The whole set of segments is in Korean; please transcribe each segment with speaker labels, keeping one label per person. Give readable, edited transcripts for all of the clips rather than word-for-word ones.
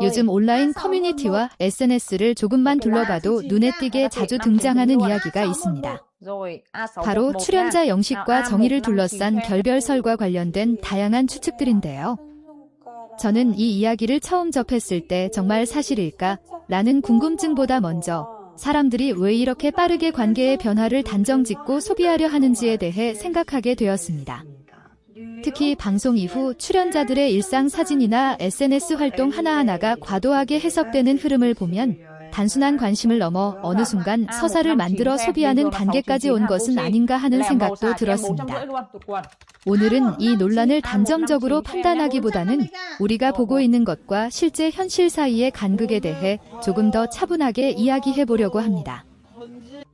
Speaker 1: 요즘 온라인 커뮤니티와 SNS를 조금만 둘러봐도 눈에 띄게 자주 등장하는 이야기가 있습니다. 바로 출연자 영식과 정의를 둘러싼 결별설과 관련된 다양한 추측들인데요. 저는 이 이야기를 처음 접했을 때 정말 사실일까? 라는 궁금증보다 먼저 사람들이 왜 이렇게 빠르게 관계의 변화를 단정짓고 소비하려 하는지에 대해 생각하게 되었습니다. 특히 방송 이후 출연자들의 일상 사진이나 SNS 활동 하나하나가 과도하게 해석되는 흐름을 보면 단순한 관심을 넘어 어느 순간 서사를 만들어 소비하는 단계까지 온 것은 아닌가 하는 생각도 들었습니다. 오늘은 이 논란을 단정적으로 판단하기보다는 우리가 보고 있는 것과 실제 현실 사이의 간극에 대해 조금 더 차분하게 이야기해 보려고 합니다.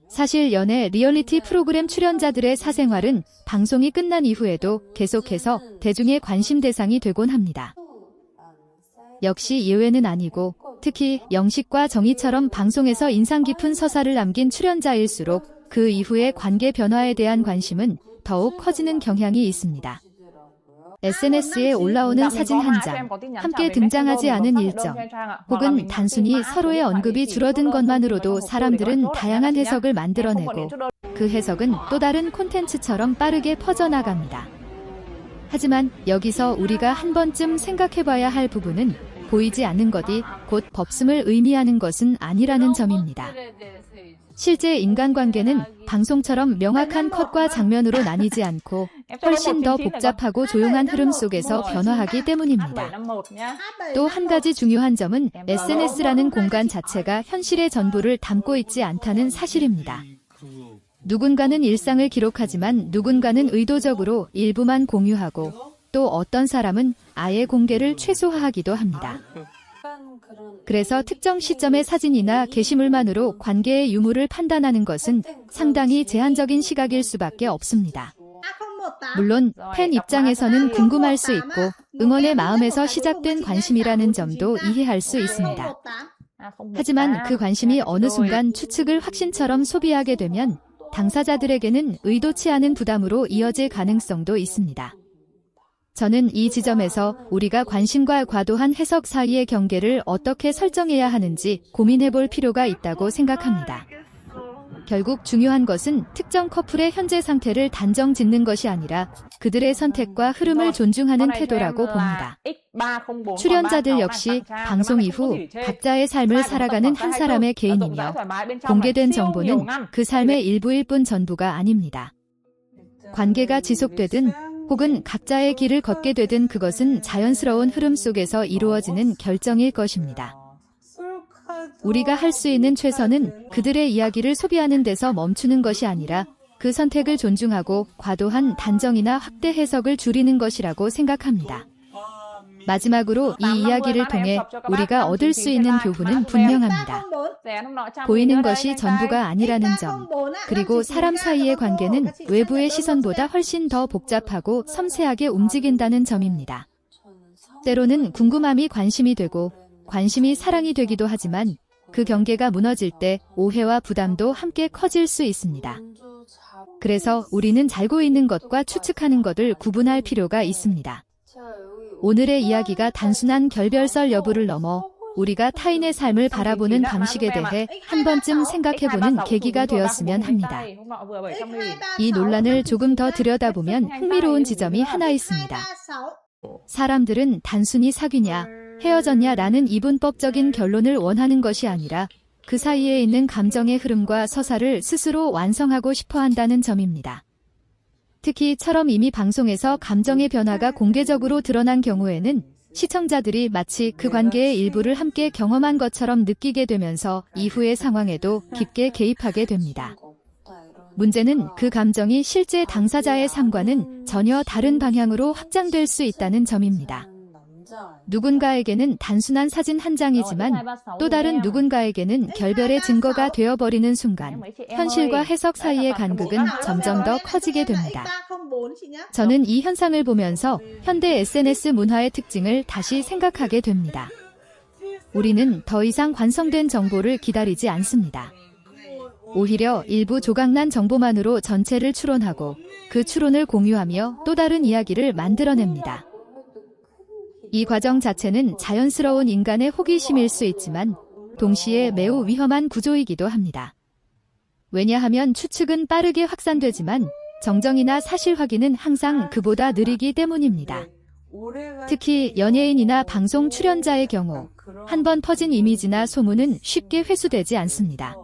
Speaker 1: 사실 연예 리얼리티 프로그램 출연자들의 사생활은 방송이 끝난 이후에도 계속해서 대중의 관심 대상이 되곤 합니다. 역시 예외는 아니고 특히 영식과 정의처럼 방송에서 인상 깊은 서사를 남긴 출연자일수록 그 이후의 관계 변화에 대한 관심은 더욱 커지는 경향이 있습니다. SNS에 올라오는 사진 한 장, 함께 등장하지 않은 일정, 혹은 단순히 서로의 언급이 줄어든 것만으로도 사람들은 다양한 해석을 만들어내고 그 해석은 또 다른 콘텐츠처럼 빠르게 퍼져나갑니다. 하지만 여기서 우리가 한 번쯤 생각해봐야 할 부분은 보이지 않는 것이 곧 법슴을 의미하는 것은 아니라는 점입니다. 실제 인간관계는 방송처럼 명확한 컷과 장면으로 나뉘지 않고 훨씬 더 복잡하고 조용한 흐름 속에서 변화하기 때문입니다. 또 한 가지 중요한 점은 SNS라는 공간 자체가 현실의 전부를 담고 있지 않다는 사실입니다. 누군가는 일상을 기록하지만 누군가는 의도적으로 일부만 공유하고 또 어떤 사람은 아예 공개를 최소화하기도 합니다. 그래서 특정 시점의 사진이나 게시물만으로 관계의 유무를 판단하는 것은 상당히 제한적인 시각일 수밖에 없습니다. 물론 팬 입장에서는 궁금할 수 있고 응원의 마음에서 시작된 관심이라는 점도 이해할 수 있습니다. 하지만 그 관심이 어느 순간 추측을 확신처럼 소비하게 되면 당사자들에게는 의도치 않은 부담으로 이어질 가능성도 있습니다. 저는 이 지점에서 우리가 관심과 과도한 해석 사이의 경계를 어떻게 설정해야 하는지 고민해볼 필요가 있다고 생각합니다. 결국 중요한 것은 특정 커플의 현재 상태를 단정 짓는 것이 아니라 그들의 선택과 흐름을 존중하는 태도라고 봅니다. 출연자들 역시 방송 이후 각자의 삶을 살아가는 한 사람의 개인이며 공개된 정보는 그 삶의 일부일 뿐 전부가 아닙니다. 관계가 지속되든 혹은 각자의 길을 걷게 되든 그것은 자연스러운 흐름 속에서 이루어지는 결정일 것입니다. 우리가 할 수 있는 최선은 그들의 이야기를 소비하는 데서 멈추는 것이 아니라 그 선택을 존중하고 과도한 단정이나 확대 해석을 줄이는 것이라고 생각합니다. 마지막으로 이 이야기를 통해 우리가 얻을 수 있는 교훈은 분명합니다. 보이는 것이 전부가 아니라는 점, 그리고 사람 사이의 관계는 외부의 시선보다 훨씬 더 복잡하고 섬세하게 움직인다는 점입니다. 때로는 궁금함이 관심이 되고 관심이 사랑이 되기도 하지만 그 경계가 무너질 때 오해와 부담도 함께 커질 수 있습니다. 그래서 우리는 알고 있는 것과 추측하는 것을 구분할 필요가 있습니다. 오늘의 이야기가 단순한 결별설 여부를 넘어 우리가 타인의 삶을 바라보는 방식에 대해 한 번쯤 생각해보는 계기가 되었으면 합니다. 이 논란을 조금 더 들여다보면 흥미로운 지점이 하나 있습니다. 사람들은 단순히 사귀냐, 헤어졌냐라는 이분법적인 결론을 원하는 것이 아니라 그 사이에 있는 감정의 흐름과 서사를 스스로 완성하고 싶어 한다는 점입니다. 특히처럼 이미 방송에서 감정의 변화가 공개적으로 드러난 경우에는 시청자들이 마치 그 관계의 일부를 함께 경험한 것처럼 느끼게 되면서 이후의 상황에도 깊게 개입하게 됩니다. 문제는 그 감정이 실제 당사자의 삶과는 전혀 다른 방향으로 확장될 수 있다는 점입니다. 누군가에게는 단순한 사진 한 장이지만 또 다른 누군가에게는 결별의 증거가 되어버리는 순간 현실과 해석 사이의 간극은 점점 더 커지게 됩니다. 저는 이 현상을 보면서 현대 SNS 문화의 특징을 다시 생각하게 됩니다. 우리는 더 이상 완성된 정보를 기다리지 않습니다. 오히려 일부 조각난 정보만으로 전체를 추론하고 그 추론을 공유하며 또 다른 이야기를 만들어냅니다. 이 과정 자체는 자연스러운 인간의 호기심일 수 있지만 동시에 매우 위험한 구조이기도 합니다. 왜냐하면 추측은 빠르게 확산되지만 정정이나 사실 확인은 항상 그보다 느리기 때문입니다. 특히 연예인이나 방송 출연자의 경우 한 번 퍼진 이미지나 소문은 쉽게 회수되지 않습니다.